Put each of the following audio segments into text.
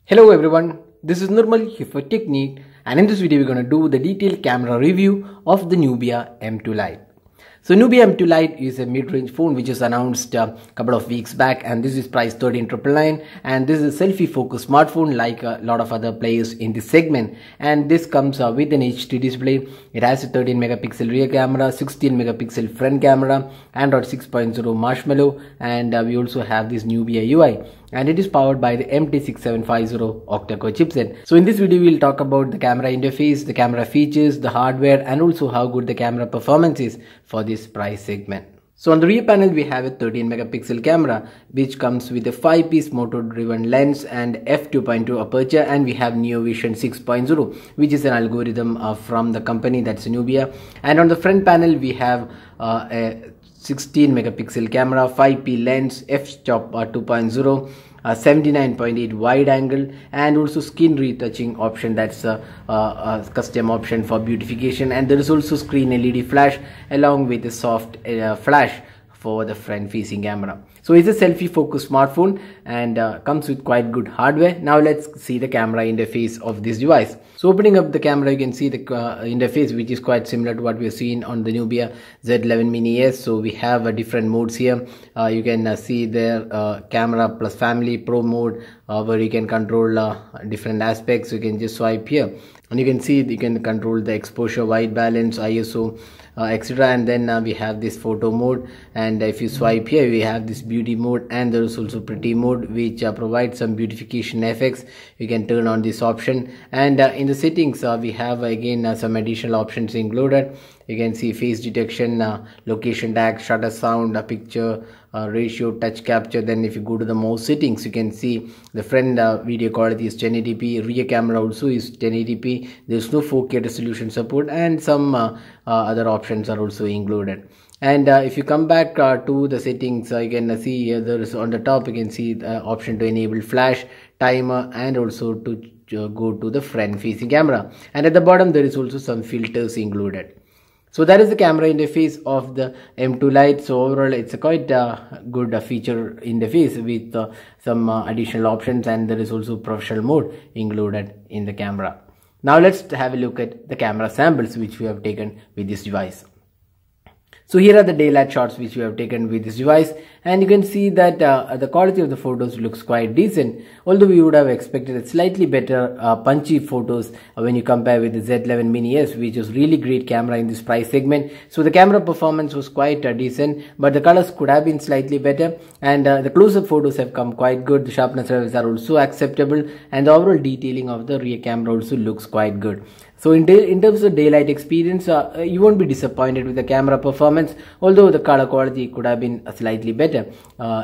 Hello everyone, this is Nirmal here for Technique, and in this video we're going to do the detailed camera review of the Nubia M2 Lite. So Nubia M2 Lite is a mid-range phone which is announced a couple of weeks back, and this is priced 13,999, and this is a selfie-focused smartphone like a lot of other players in this segment. And this comes with an HD display. It has a 13 megapixel rear camera, 16 megapixel front camera, Android 6.0 Marshmallow, and we also have this Nubia UI. And it is powered by the MT6750 octa-core chipset. So in this video we'll talk about the camera interface, the camera features, the hardware, and also how good the camera performance is for this price segment. So on the rear panel we have a 13 megapixel camera which comes with a 5-piece motor driven lens and f2.2 aperture, and we have NeoVision 6.0 which is an algorithm from the company, that's Nubia. And on the front panel we have a 16 megapixel camera, 5p lens, f-stop 2.0, 79.8 wide angle, and also skin retouching option, that's a custom option for beautification. And there is also screen LED flash along with a soft flash for the front facing camera. So it's a selfie focused smartphone and comes with quite good hardware. Now let's see the camera interface of this device. So opening up the camera, you can see the interface which is quite similar to what we have seen on the Nubia Z11 Mini S. So we have different modes here. You can see their camera plus family pro mode where you can control different aspects. You can just swipe here and you can see you can control the exposure, white balance, ISO, etc. And then we have this photo mode, and if you swipe here we have this beauty mode, and there is also pretty mode which provides some beautification effects. You can turn on this option, and in the settings we have again some additional options included. You can see face detection, location tag, shutter sound, picture ratio, touch capture. Then if you go to the mouse settings, you can see the front video quality is 1080p, rear camera also is 1080p. There's no 4K resolution support, and some other options are also included. And if you come back to the settings, you can see here there is on the top you can see the option to enable flash, timer, and also to go to the front facing camera. And at the bottom there is also some filters included. So that is the camera interface of the M2 Lite. So overall it's a quite good feature interface with some additional options, and there is also professional mode included in the camera. Now let's have a look at the camera samples which we have taken with this device. So here are the daylight shots which we have taken with this device, and you can see that the quality of the photos looks quite decent, although we would have expected a slightly better punchy photos when you compare with the Z11 Mini S, which is really great camera in this price segment. So the camera performance was quite decent, but the colors could have been slightly better, and the close-up photos have come quite good. The sharpness levels are also acceptable, and the overall detailing of the rear camera also looks quite good. So in terms of daylight experience, you won't be disappointed with the camera performance, although the color quality could have been slightly better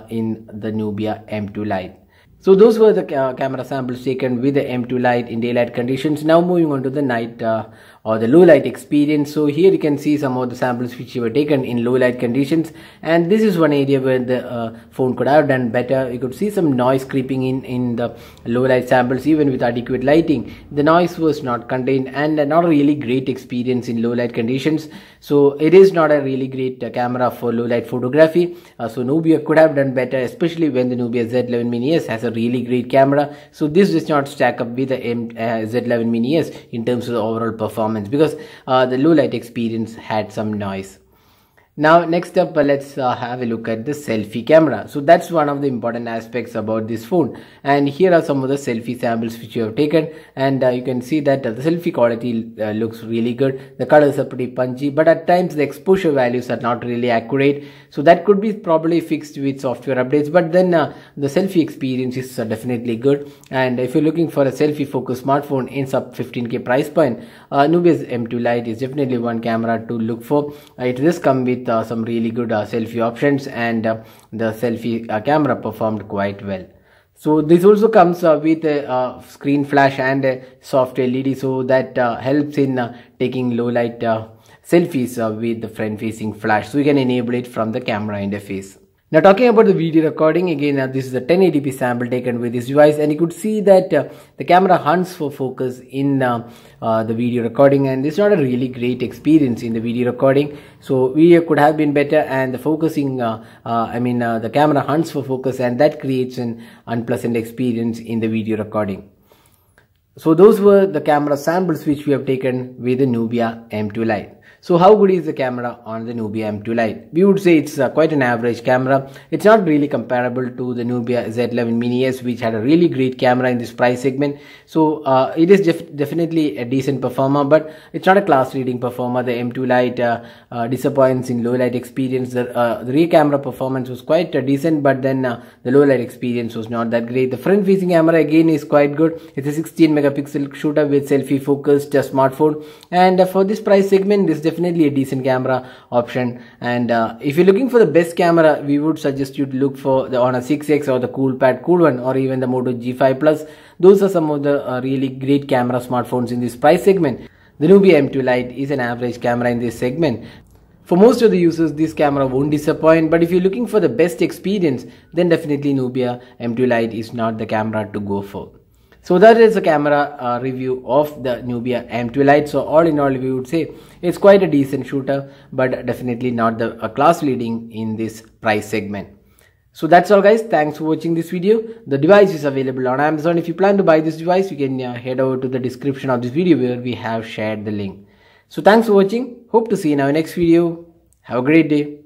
in the Nubia M2 Lite. So those were the camera samples taken with the M2 Lite in daylight conditions. Now moving on to the night or the low light experience. So here you can see some of the samples which were taken in low light conditions, and this is one area where the phone could have done better. You could see some noise creeping in the low light samples. Even with adequate lighting, the noise was not contained, and not a really great experience in low light conditions. So it is not a really great camera for low light photography. So Nubia could have done better, especially when the Nubia Z11 Mini S has a really great camera. So this does not stack up with the Z11 Mini S in terms of the overall performance, because the low light experience had some noise. Now next up, let's have a look at the selfie camera. So that's one of the important aspects about this phone, and here are some of the selfie samples which you have taken, and you can see that the selfie quality looks really good. The colors are pretty punchy, but at times the exposure values are not really accurate, so that could be probably fixed with software updates. But then the selfie experience is definitely good, and if you're looking for a selfie focused smartphone in sub 15k price point, Nubia's M2 Lite is definitely one camera to look for. It does come with some really good selfie options, and the selfie camera performed quite well. So this also comes with a screen flash and a soft LED, so that helps in taking low light selfies with the front facing flash. So you can enable it from the camera interface. Now talking about the video recording, again this is a 1080p sample taken with this device, and you could see that the camera hunts for focus in the video recording, and it's not a really great experience in the video recording. So video could have been better, and the focusing the camera hunts for focus, and that creates an unpleasant experience in the video recording. So those were the camera samples which we have taken with the Nubia M2 Lite. So how good is the camera on the Nubia M2 Lite? We would say it's quite an average camera. It's not really comparable to the Nubia Z11 Mini S, which had a really great camera in this price segment. So it is definitely a decent performer, but it's not a class-leading performer. The M2 Lite disappoints in low light experience. The rear camera performance was quite decent, but then the low light experience was not that great. The front-facing camera again is quite good. It's a 16 megapixel shooter with selfie-focused smartphone, and for this price segment, this is definitely a decent camera option. And if you're looking for the best camera, we would suggest you to look for the Honor 6X or the Coolpad Cool One, or even the Moto G5 Plus. Those are some of the really great camera smartphones in this price segment. The Nubia M2 Lite is an average camera in this segment. For most of the users, this camera won't disappoint, but if you're looking for the best experience, then definitely Nubia M2 Lite is not the camera to go for. So that is a camera review of the Nubia M2 Lite. So all in all, we would say it's quite a decent shooter, but definitely not the class leading in this price segment. So that's all guys. Thanks for watching this video. The device is available on Amazon. If you plan to buy this device, you can head over to the description of this video where we have shared the link. So thanks for watching. Hope to see you in our next video. Have a great day.